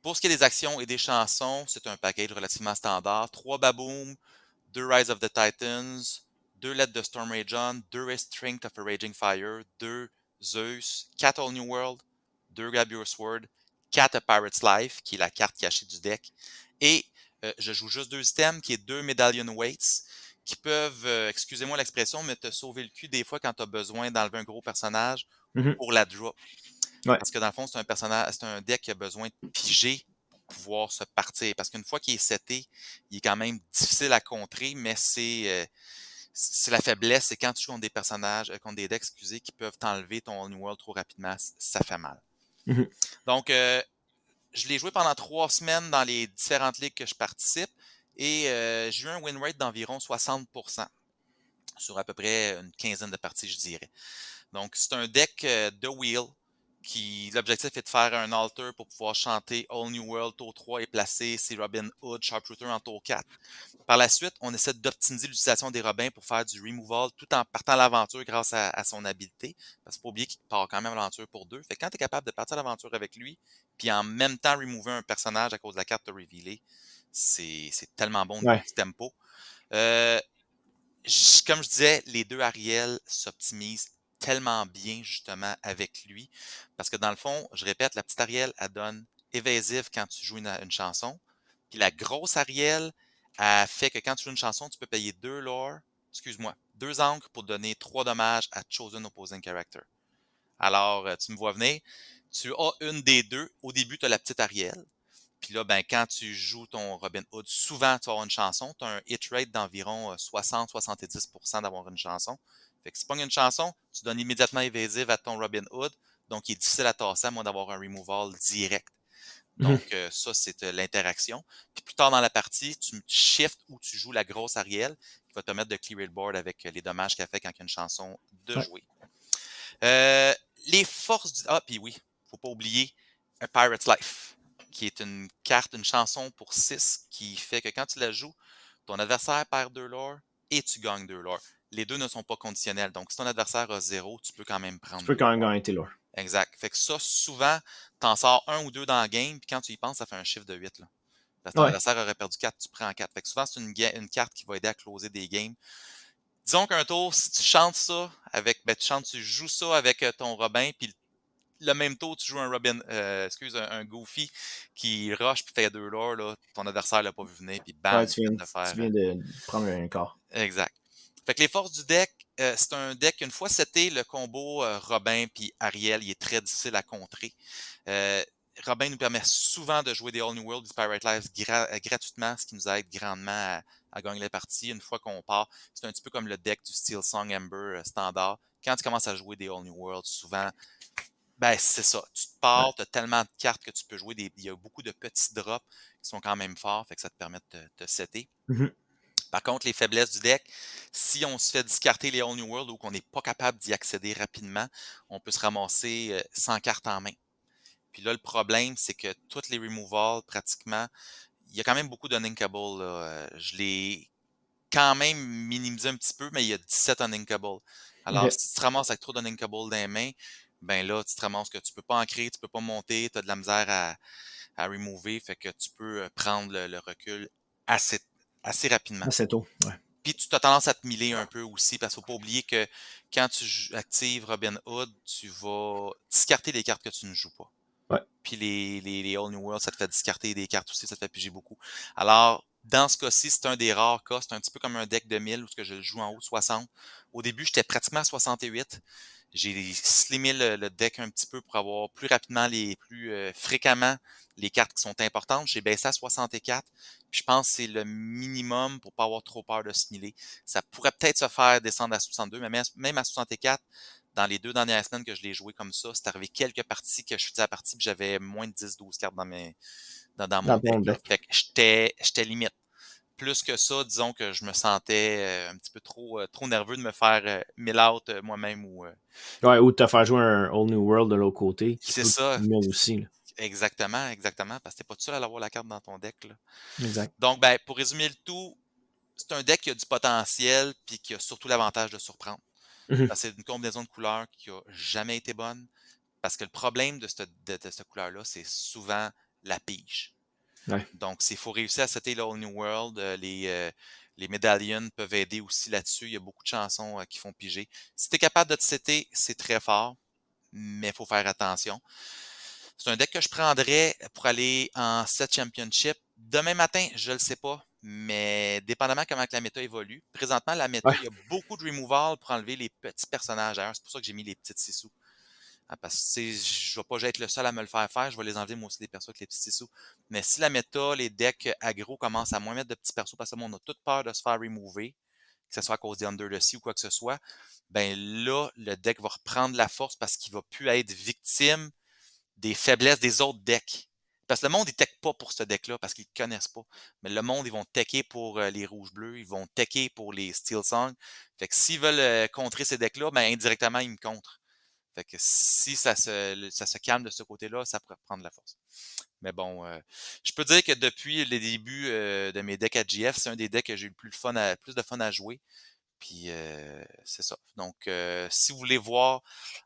Pour ce qui est des actions et des chansons, c'est un package relativement standard. 3 Baboom, 2 Rise of the Titans, 2 Let the Storm Rage On, 2 Strength of a Raging Fire, 2 Zeus, 4 All New World, 2 Grab Your Sword, 4 A Pirate's Life, qui est la carte cachée du deck, et je joue juste 2 items, qui est 2 Medallion Weights, qui peuvent, excusez-moi l'expression, mais te sauver le cul des fois quand tu as besoin d'enlever un gros personnage Mhm. pour la drop. Ouais. Parce que dans le fond, c'est un personnage, c'est un deck qui a besoin de piger pour pouvoir se partir. Parce qu'une fois qu'il est seté, il est quand même difficile à contrer, mais c'est la faiblesse, c'est quand tu joues contre des personnages, contre des decks, excusez, qui peuvent t'enlever ton New World trop rapidement, ça fait mal. Mhm. Donc, je l'ai joué pendant 3 semaines dans les différentes ligues que je participe. Et j'ai eu un win rate d'environ 60% sur à peu près une quinzaine de parties, je dirais. Donc, c'est un deck de wheel qui, l'objectif est de faire un alter pour pouvoir chanter All New World tour 3 et placer ses Robin Hood Sharpshooter en tour 4. Par la suite, on essaie d'optimiser l'utilisation des Robins pour faire du removal tout en partant à l'aventure grâce à son habileté. Parce qu'il faut pas oublier qu'il part quand même à l'aventure pour 2. Fait que quand tu es capable de partir à l'aventure avec lui, puis en même temps remover un personnage à cause de la carte de revealer, c'est tellement bon au niveau Ouais. du tempo. Euh, Comme je disais, les deux Ariel s'optimisent tellement bien justement avec lui. Parce que dans le fond, je répète, la petite Ariel, elle donne évasive quand tu joues une chanson. Puis la grosse Ariel, elle fait que quand tu joues une chanson, tu peux payer 2 lore, excuse-moi, 2 encres pour donner 3 dommages à Chosen Opposing Character. Alors, tu me vois venir, tu as une des deux. Au début, tu as la petite Ariel. Puis là, ben, quand tu joues ton Robin Hood, souvent, tu vas avoir une chanson. Tu as un hit rate d'environ 60-70% d'avoir une chanson. Fait que si tu pognes une chanson, tu donnes immédiatement évasive à ton Robin Hood. Donc, il est difficile à tasser à moins d'avoir un removal direct. Mhm. Donc, ça, c'est l'interaction. Puis plus tard dans la partie, tu shifts où tu joues la grosse Ariel qui va te permettre de clearer le board avec les dommages qu'elle fait quand il y a une chanson de Ouais. jouer. Euh, les forces du... Ah, puis oui, faut pas oublier A Pirate's Life, qui est une carte, une chanson pour 6 qui fait que quand tu la joues, ton adversaire perd 2 lore et tu gagnes 2 lore. Les deux ne sont pas conditionnels. Donc, si ton adversaire a 0, tu peux quand même Tu prendre peux 2 quand même lore. gagner tes lore. Exact. Fait que ça, souvent, t'en sors un ou deux dans le game, puis quand tu y penses, ça fait un chiffre de 8. Là. Parce que ton Ouais. adversaire aurait perdu 4, tu prends 4. Fait que souvent, c'est une carte qui va aider à closer des games. Disons qu'un tour, si tu chantes ça avec, ben, tu joues ça avec ton Robin, puis le même tour, tu joues un Robin, un Goofy qui rush puis fait 2 lore, là, ton adversaire l'a pas vu venir, puis Ouais, bam, il vient de tu faire. viens de prendre un quart. Exact. Fait que les forces du deck, c'est un deck, une fois seté, le combo Robin puis Ariel, il est très difficile à contrer. Euh, Robin nous permet souvent de jouer des All New World, des Pirate Lives gratuitement, ce qui nous aide grandement à gagner les parties. Une fois qu'on part, c'est un petit peu comme le deck du Steel Song Ember standard. Quand tu commences à jouer des All New World, souvent, ben c'est ça. Tu te Ouais. pars, tu as tellement de cartes que tu peux jouer. Il y a beaucoup de petits drops qui sont quand même forts, fait que ça te permet de te setter. Mhm. Par contre, les faiblesses du deck, si on se fait discarter les All New World ou qu'on n'est pas capable d'y accéder rapidement, on peut se ramasser sans carte en main. Puis là, le problème, c'est que toutes les removals, pratiquement, il y a quand même beaucoup d'uninkable. Je l'ai quand même minimisé un petit peu, mais il y a 17 uninkable. Alors, Ok. si tu te ramasses avec trop d'uninkable dans les mains, ben là, tu te ramasses que tu peux pas en créer, tu peux pas monter, tu as de la misère à remover, fait que tu peux prendre le recul assez, assez rapidement. Assez tôt. Ouais. Puis tu as tendance à te miler un peu aussi, parce qu'il ne faut pas oublier que quand tu actives Robin Hood, tu vas discarter les cartes que tu ne joues pas. Ouais. Puis les All New World, ça te fait discarter des cartes aussi, ça te fait piger beaucoup. Alors, dans ce cas-ci, c'est un des rares cas. C'est un petit peu comme un deck de 1000 où je le joue en haut de 60. Au début, j'étais pratiquement à 68. J'ai slimé le deck un petit peu pour avoir plus rapidement, plus fréquemment les cartes qui sont importantes. J'ai baissé à 64. Puis je pense que c'est le minimum pour pas avoir trop peur de se miler. Ça pourrait peut-être se faire descendre à 62, mais même à 64, dans les 2 dernières semaines que je l'ai joué comme ça, c'est arrivé quelques parties que je faisais la partie puis j'avais moins de 10-12 cartes dans mon Dans ton deck. Là. deck. Fait que j'étais limite. Plus que ça, disons que je me sentais un petit peu trop nerveux de me faire mill out moi-même ou Ouais, ou de te faire jouer un All New World de l'autre côté, qui c'est peut ça. mieux aussi. Là. Exactement, exactement, parce que t'es pas tout seul à avoir la carte dans ton deck. Là. Exact. Donc, ben, pour résumer le tout, c'est un deck qui a du potentiel puis qui a surtout l'avantage de surprendre. Mhm. Parce que c'est une combinaison de couleurs qui a jamais été bonne. Parce que le problème de cette couleur-là, c'est souvent la pige. Ouais. Donc, s'il faut réussir à setter l'All New World, les médaillons peuvent aider aussi là-dessus. Il y a beaucoup de chansons qui font piger. Si tu es capable de te setter, c'est très fort, mais il faut faire attention. C'est un deck que je prendrais pour aller en set championship. Demain matin, je ne le sais pas, mais dépendamment comment que la méta évolue. Présentement, la méta, Ouais. il y a beaucoup de removal pour enlever les petits personnages. D'ailleurs, c'est pour ça que j'ai mis les petites sissous. Ah, parce que je ne vais pas être le seul à me le faire faire, je vais les enlever moi aussi des persos avec les petits sissous. Mais si la méta, les decks aggro commencent à moins mettre de petits persos parce que on a toute peur de se faire remover, que ce soit à cause des Under the Sea ou quoi que ce soit, ben là, le deck va reprendre la force parce qu'il va plus être victime des faiblesses des autres decks. Parce que le monde, il tech pas pour ce deck-là parce qu'ils ne connaissent pas. Mais le monde, ils vont techer pour les rouges-bleus, ils vont techer pour les Steel Song. Fait que s'ils veulent contrer ces decks-là, ben indirectement, ils me contrent. Fait que si ça se calme de ce côté-là, ça pourrait prendre de la force. Mais bon, je peux dire que depuis les débuts de mes decks à GF, c'est un des decks que j'ai eu le plus de fun à jouer. Puis c'est ça. Donc, si vous voulez voir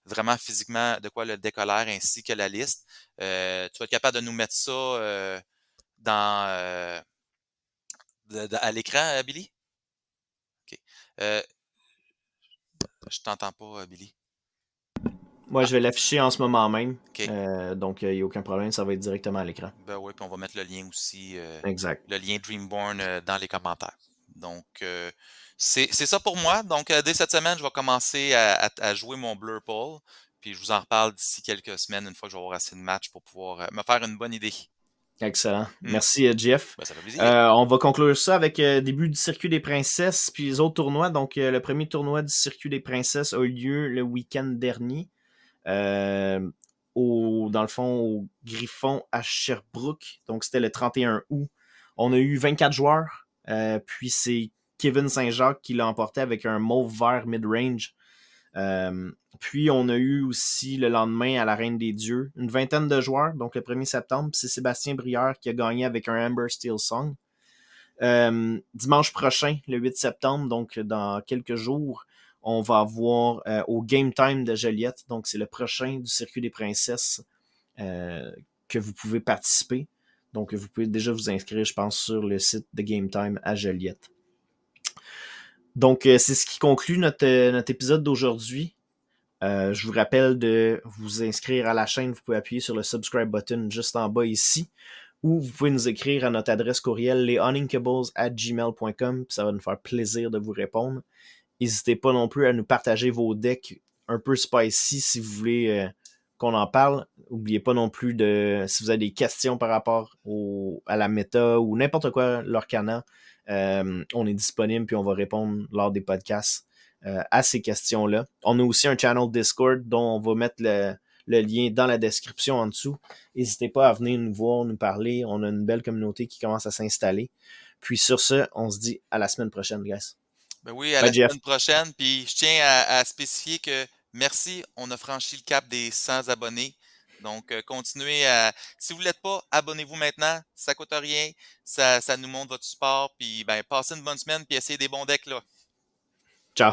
vraiment physiquement de quoi le deck a l'air ainsi que la liste, tu vas être capable de nous mettre ça dans à l'écran, Billy? OK. Euh, je t'entends pas, Billy. Moi, Ah, je vais l'afficher en ce moment même. OK. Donc, il n'y a aucun problème, ça va être directement à l'écran. Ben oui, puis on va mettre le lien aussi, Exact. le lien Dreamborn dans les commentaires. Donc, c'est ça pour moi. Donc, dès cette semaine, je vais commencer à jouer mon Blurple. Puis je vous en reparle d'ici quelques semaines, une fois que je vais avoir assez de matchs pour pouvoir me faire une bonne idée. Excellent. Hmm. Merci, Jeff. Ben, ça fait plaisir. On va conclure ça avec début du circuit des princesses, puis les autres tournois. Donc, le premier tournoi du circuit des princesses a eu lieu le week-end dernier. euh, Dans le fond, au Griffon à Sherbrooke. Donc, c'était le 31 août. On a eu 24 joueurs. Puis, c'est Kevin Saint-Jacques qui l'a emporté avec un mauve vert mid-range. Puis, on a eu aussi le lendemain à la Reine des Dieux une vingtaine de joueurs. Donc, le 1er septembre, c'est Sébastien Brière qui a gagné avec un Amber Steel Song. Dimanche prochain, le 8 septembre, donc dans quelques jours, on va avoir au Game Time de Joliette. Donc, c'est le prochain du Circuit des Princesses que vous pouvez participer. Donc, vous pouvez déjà vous inscrire, je pense, sur le site de Game Time à Joliette. Donc, c'est ce qui conclut notre épisode d'aujourd'hui. Je vous rappelle de vous inscrire à la chaîne. Vous pouvez appuyer sur le subscribe button juste en bas ici. Ou vous pouvez nous écrire à notre adresse courriel lesunlinkables@gmail.com. Ça va nous faire plaisir de vous répondre. N'hésitez pas non plus à nous partager vos decks un peu spicy si vous voulez qu'on en parle. N'oubliez pas non plus si vous avez des questions par rapport à la méta ou n'importe quoi, l'Orcana, on est disponible puis on va répondre lors des podcasts à ces questions-là. On a aussi un channel Discord dont on va mettre le lien dans la description en dessous. N'hésitez pas à venir nous voir, nous parler. On a une belle communauté qui commence à s'installer. Puis sur ce, on se dit à la semaine prochaine, guys. Ben oui, à Bye, la Jeff. semaine prochaine. Puis je tiens à spécifier que merci, on a franchi le cap des 100 abonnés. Donc, continuez à. Si vous ne l'êtes pas, abonnez-vous maintenant. Ça ne coûte rien. Ça nous montre votre support. Puis, ben, passez une bonne semaine. Puis, essayez des bons decks là. Ciao.